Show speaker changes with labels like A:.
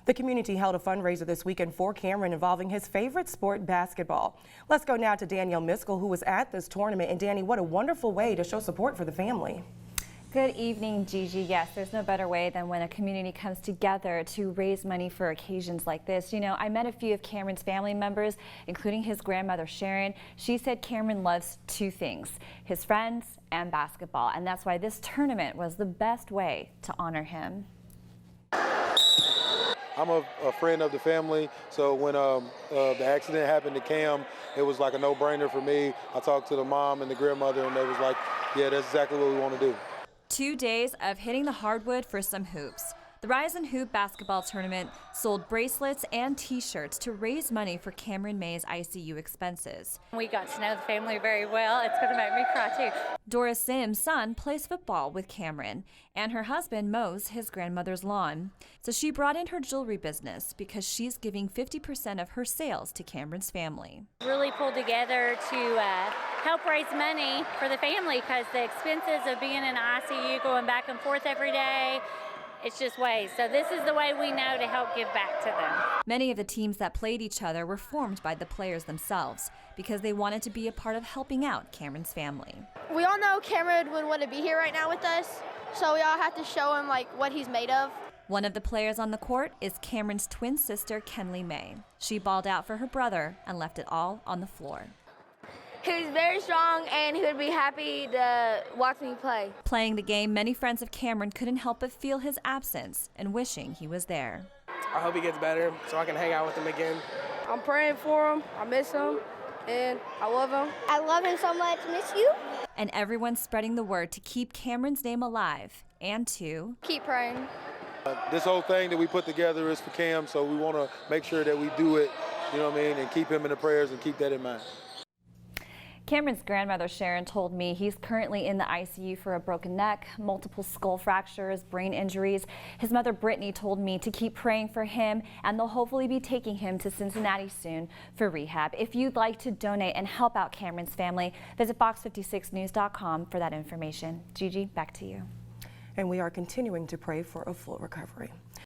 A: The community held a fundraiser this weekend for Kameron involving his favorite sport, basketball. Let's go now to Danielle Miskell, who was at this tournament. And Danny, what a wonderful way to show support for the family.
B: Good evening, Gigi. Yes, there's no better way than when a community comes together to raise money for occasions like this. You know, I met a few of Kameron's family members, including his grandmother, Sharon. She said Kameron loves two things, his friends and basketball, and that's why this tournament was the best way to honor him.
C: I'm a friend of the family, so when the accident happened to Cam, it was like a no-brainer for me. I talked to the mom and the grandmother, and they was like, yeah, that's exactly what we want to do.
B: 2 days of hitting the hardwood for some hoops. The Rize and Hoop basketball tournament sold bracelets and T-shirts to raise money for Kameron May's ICU expenses.
D: We got to know the family very well. It's going to make me cry too.
B: Dora Sims' son plays football with Kameron, and her husband mows his grandmother's lawn. So she brought in her jewelry business because she's giving 50% of her sales to Kameron's family.
D: Really pulled together to help raise money for the family because the expenses of being in ICU, going back and forth every day, it's just ways. So this is the way we know to help give back to them.
B: Many of the teams that played each other were formed by the players themselves because they wanted to be a part of helping out Kameron's family.
E: We all know Kameron would want to be here right now with us, so we all have to show him what he's made of.
B: One of the players on the court is Kameron's twin sister, Kameron May. She balled out for her brother and left it all on the floor.
E: He was very strong, and he would be happy to watch me play.
B: Playing the game, many friends of Kameron couldn't help but feel his absence and wishing he was there.
F: I hope he gets better so I can hang out with him again. I'm praying for him. I miss him, and I love him.
E: I love him so much. Miss you.
B: And everyone's spreading the word to keep Kameron's name alive and to
E: keep praying.
C: This whole thing that we put together is for Cam, so we want to make sure that we do it, you know what I mean, and keep him in the prayers and keep that in mind.
B: Kameron's grandmother, Sharon, told me he's currently in the ICU for a broken neck, multiple skull fractures, brain injuries. His mother, Brittany, told me to keep praying for him, and they'll hopefully be taking him to Cincinnati soon for rehab. If you'd like to donate and help out Kameron's family, visit fox56news.com for that information. Gigi, back to you.
A: And we are continuing to pray for a full recovery.